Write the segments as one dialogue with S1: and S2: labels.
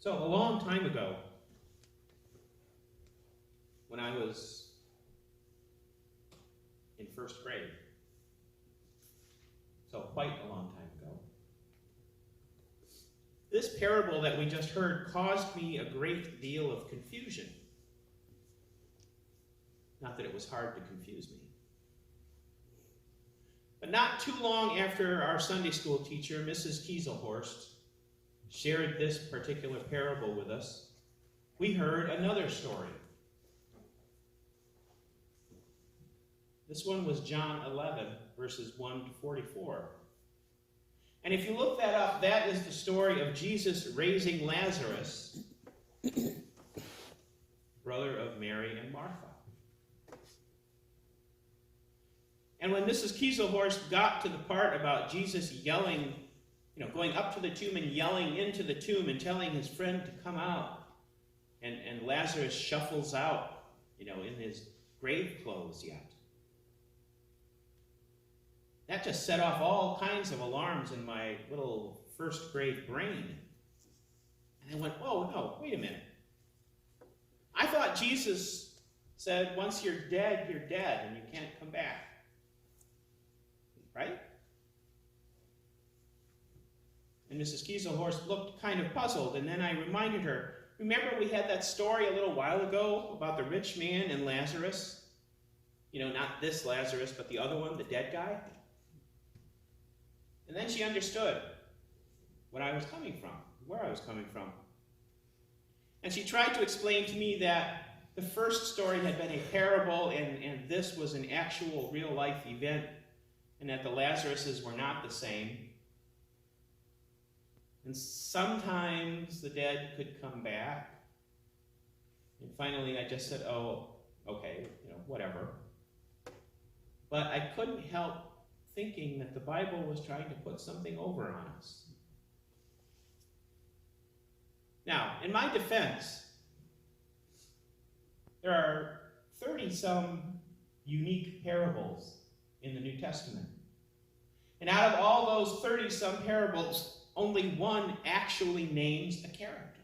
S1: So a long time ago, when I was in first grade, so quite a long time ago, this parable that we just heard caused me a great deal of confusion. Not that it was hard to confuse me. But not too long after our Sunday school teacher, Mrs. Kieselhorst, shared this particular parable with us, we heard another story. This one was John 11, verses 1 to 44. And if you look that up, that is the story of Jesus raising Lazarus, brother of Mary and Martha. And when Mrs. Kieselhorst got to the part about Jesus yelling, going up to the tomb and yelling into the tomb and telling his friend to come out, and Lazarus shuffles out, in his grave clothes yet. That just set off all kinds of alarms in my little first grade brain. And I went, oh, no, wait a minute. I thought Jesus said, once you're dead, and you can't come back. Right? And Mrs. Kieselhorst looked kind of puzzled, and then I reminded her, remember we had that story a little while ago about the rich man and Lazarus? Not this Lazarus, but the other one, the dead guy? And then she understood what I was coming from, where I was coming from. And she tried to explain to me that the first story had been a parable, and this was an actual real-life event, and that the Lazaruses were not the same. And sometimes the dead could come back. And finally I just said, oh, okay, whatever. But I couldn't help thinking that the Bible was trying to put something over on us. Now, in my defense, there are 30-some unique parables in the New Testament. And out of all those 30-some parables, only one actually names a character.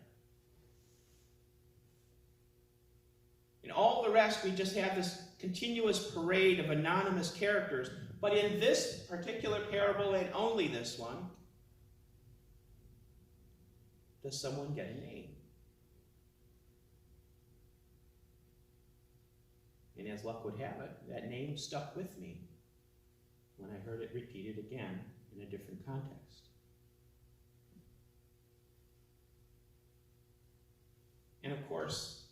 S1: In all the rest, we just have this continuous parade of anonymous characters. But in this particular parable, and only this one, does someone get a name? And as luck would have it, that name stuck with me when I heard it repeated again in a different context. And of course,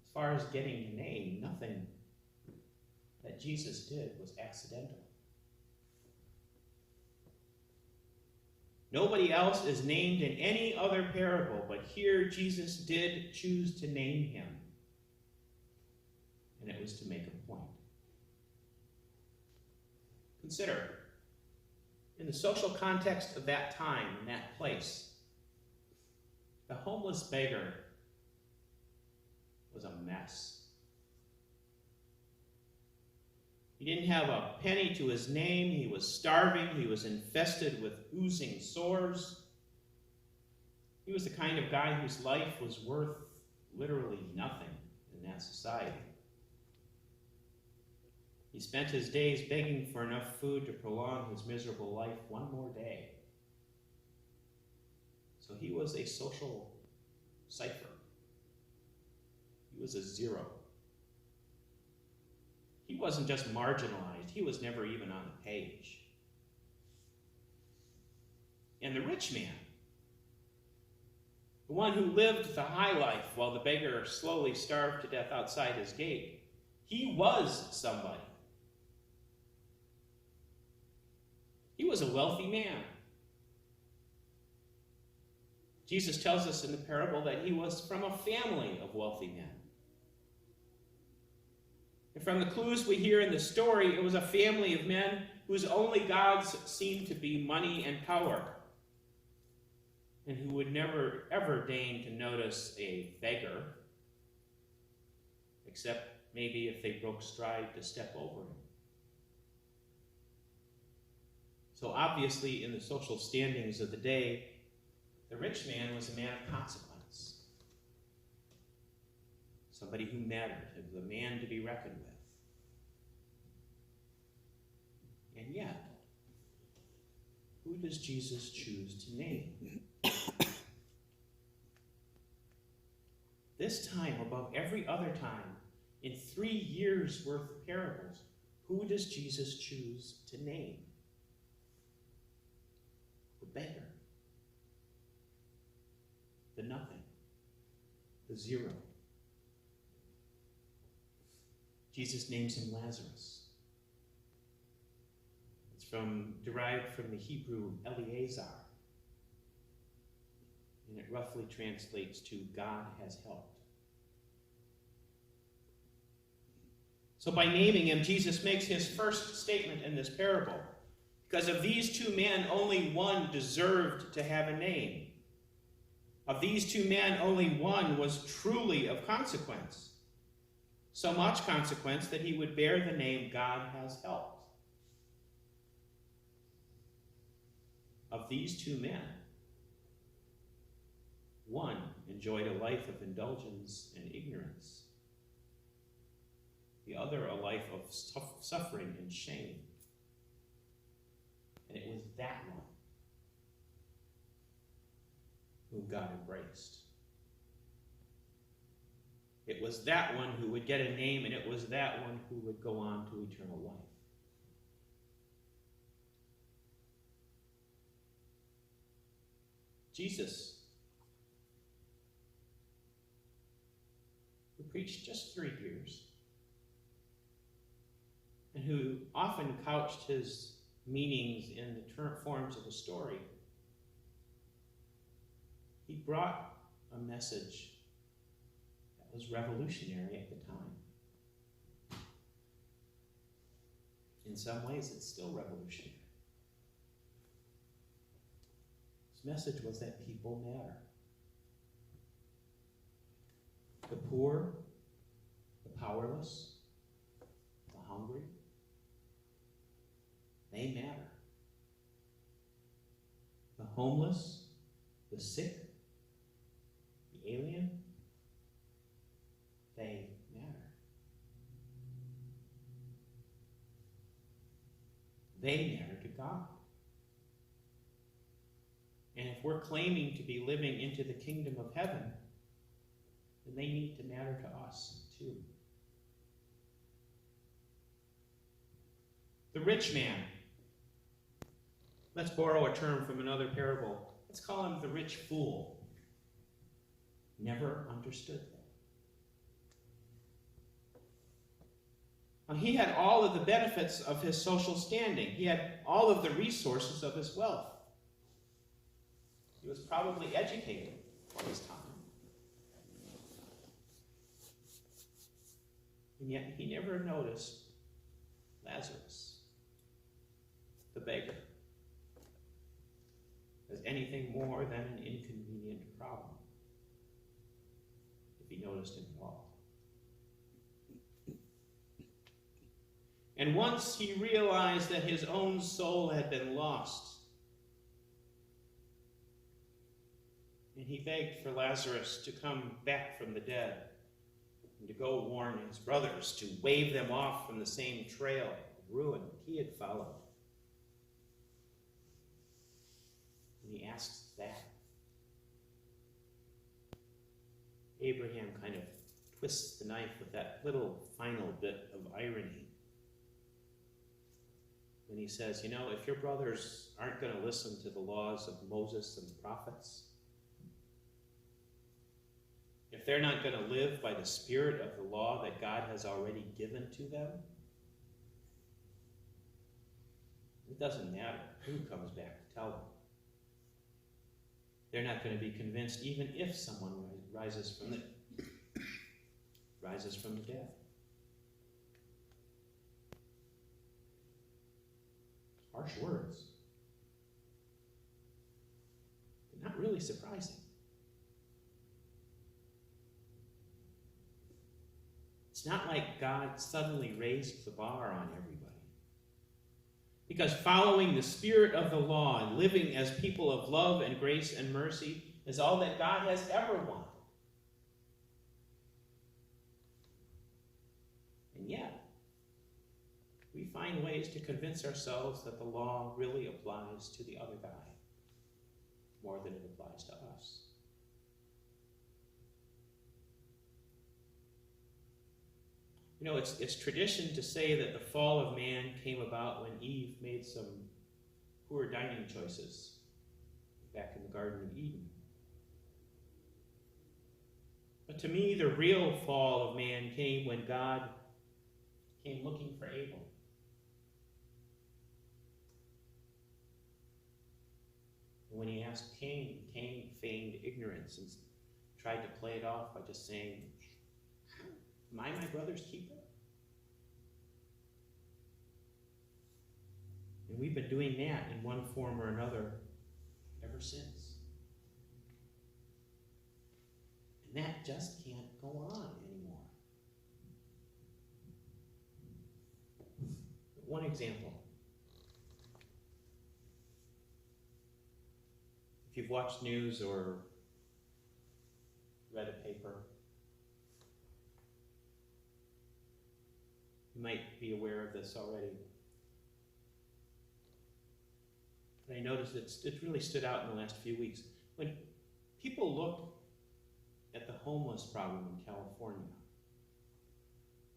S1: as far as getting a name, nothing that Jesus did was accidental. Nobody else is named in any other parable, but here Jesus did choose to name him. And it was to make a point. Consider, in the social context of that time, in that place, the homeless beggar was a mess. He didn't have a penny to his name. He was starving. He was infested with oozing sores. He was the kind of guy whose life was worth literally nothing in that society. He spent his days begging for enough food to prolong his miserable life one more day. So he was a social cipher. He was a zero. He wasn't just marginalized, he was never even on the page. And the rich man, the one who lived the high life while the beggar slowly starved to death outside his gate, he was somebody. He was a wealthy man. Jesus tells us in the parable that he was from a family of wealthy men. And from the clues we hear in the story, it was a family of men whose only gods seemed to be money and power, and who would never, ever deign to notice a beggar, except maybe if they broke stride to step over him. So obviously, in the social standings of the day, The rich man was a man of consequence. Somebody who mattered, a man to be reckoned with. And yet, who does Jesus choose to name? This time, above every other time, in 3 years' worth of parables, who does Jesus choose to name? The beggar. The nothing. The zero. Jesus names him Lazarus. It's derived from the Hebrew Eleazar. And it roughly translates to God has helped. So by naming him, Jesus makes his first statement in this parable. Because of these two men, only one deserved to have a name. Of these two men, only one was truly of consequence. So much consequence that he would bear the name God has helped. Of these two men, one enjoyed a life of indulgence and ignorance. The other, a life of suffering and shame. And it was that one whom God embraced. It was that one who would get a name, and it was that one who would go on to eternal life. Jesus, who preached just 3 years, and who often couched his meanings in the forms of a story, he brought a message that was revolutionary at the time. In some ways, it's still revolutionary. His message was that people matter. The poor, the powerless, the hungry, they matter. The homeless, the sick, the alien, they matter. They matter to God. And if we're claiming to be living into the kingdom of heaven, then they need to matter to us too. The rich man. Let's borrow a term from another parable. Let's call him the rich fool. Never understood that. He had all of the benefits of his social standing. He had all of the resources of his wealth. He was probably educated for his time. And yet he never noticed Lazarus, the beggar, as anything more than an inconvenient problem, if he noticed him at all. And once he realized that his own soul had been lost, and he begged for Lazarus to come back from the dead and to go warn his brothers, to wave them off from the same trail of ruin he had followed. And he asks that. Abraham kind of twists the knife with that little final bit of irony. When he says, if your brothers aren't going to listen to the laws of Moses and the prophets, if they're not going to live by the spirit of the law that God has already given to them, it doesn't matter who comes back to tell them. They're not going to be convinced even if someone rises from the dead. Harsh words, but not really surprising. It's not like God suddenly raised the bar on everybody. Because following the spirit of the law and living as people of love and grace and mercy is all that God has ever wanted. And yet, we find ways to convince ourselves that the law really applies to the other guy more than it applies to us. You know, it's tradition to say that the fall of man came about when Eve made some poor dining choices back in the Garden of Eden. But to me, the real fall of man came when God came looking for Abel. And when he asked Cain, Cain feigned ignorance and tried to play it off by just saying, "Am I my brother's keeper?" And we've been doing that in one form or another ever since. And that just can't go on anymore. One example. If you've watched news or read a paper, you might be aware of this already. But I noticed it really stood out in the last few weeks. When people look at the homeless problem in California,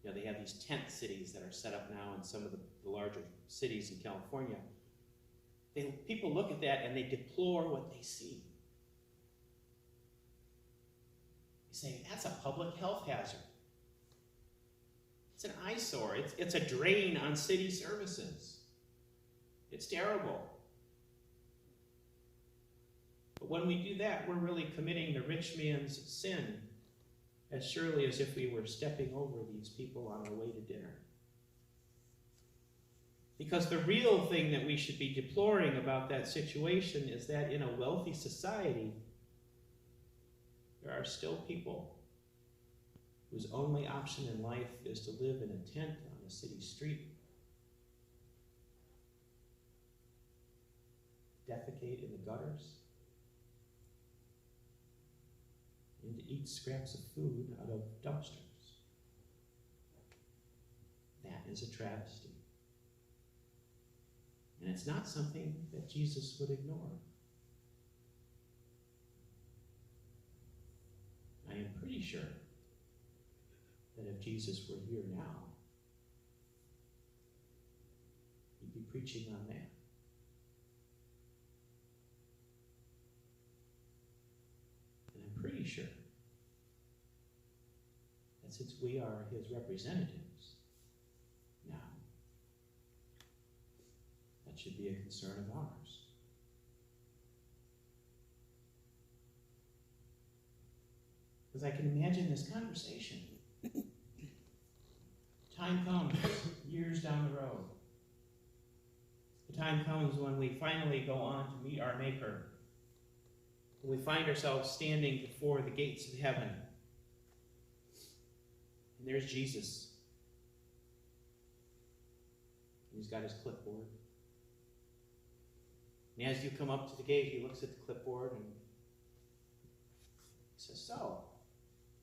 S1: you know, they have these tent cities that are set up now in some of the larger cities in California. People look at that and they deplore what they see. They say, that's a public health hazard. It's an eyesore. It's a drain on city services. It's terrible. But when we do that, we're really committing the rich man's sin as surely as if we were stepping over these people on our way to dinner. Because the real thing that we should be deploring about that situation is that in a wealthy society, there are still people whose only option in life is to live in a tent on a city street, defecate in the gutters, and to eat scraps of food out of dumpsters. That is a travesty. And it's not something that Jesus would ignore. I am pretty sure that if Jesus were here now, he'd be preaching on that. And I'm pretty sure that since we are his representatives now, that should be a concern of ours. Because I can imagine this conversation. Time comes, years down the road. The time comes when we finally go on to meet our Maker. When we find ourselves standing before the gates of heaven. And there's Jesus. And he's got his clipboard. And as you come up to the gate, he looks at the clipboard and he says, "So,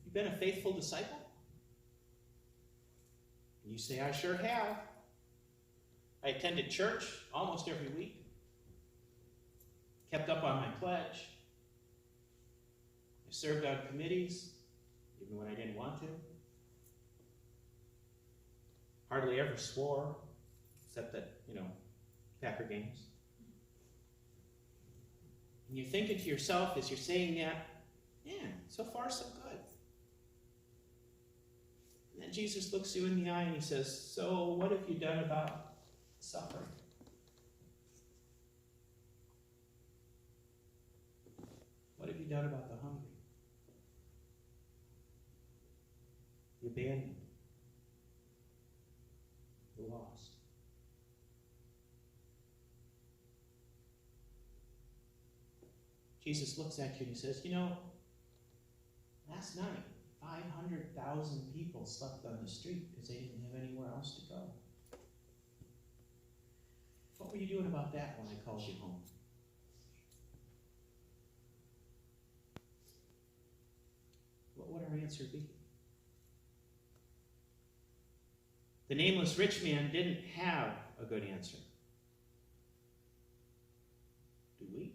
S1: you've been a faithful disciple?" And you say, "I sure have. I attended church almost every week. Kept up on my pledge. I served on committees, even when I didn't want to. Hardly ever swore, except at, Packer games." And you're thinking to yourself as you're saying that, "Yeah, so far so good." And then Jesus looks you in the eye and he says, "So what have you done about suffering? What have you done about the hungry, the abandoned, the lost?" Jesus looks at you and he says, last night, 500,000 people slept on the street because they didn't have anywhere else to go. were you doing about that when I called you home? What would our answer be? The nameless rich man didn't have a good answer. Do we?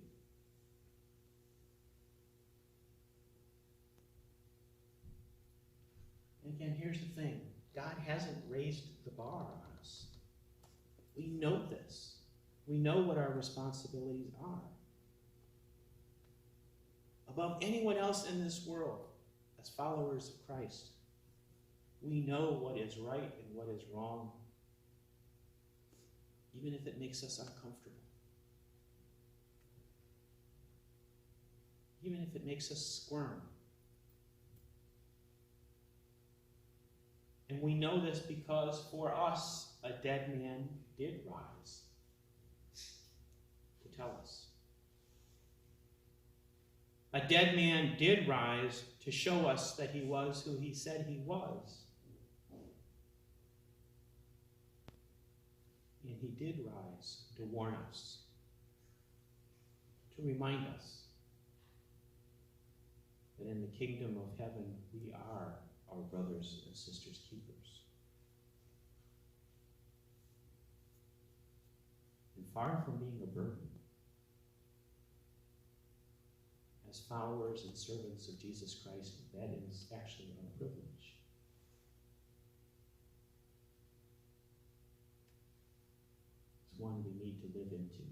S1: And again, here's the thing. God hasn't raised the bar on us. We know this. We know what our responsibilities are. Above anyone else in this world, as followers of Christ, we know what is right and what is wrong, even if it makes us uncomfortable. Even if it makes us squirm. And we know this because for us, a dead man did rise to tell us. A dead man did rise to show us that he was who he said he was. And he did rise to warn us, to remind us that in the kingdom of heaven we are our brothers and sisters' keepers. And far from being a burden, as followers and servants of Jesus Christ, that is actually a privilege. It's one we need to live into.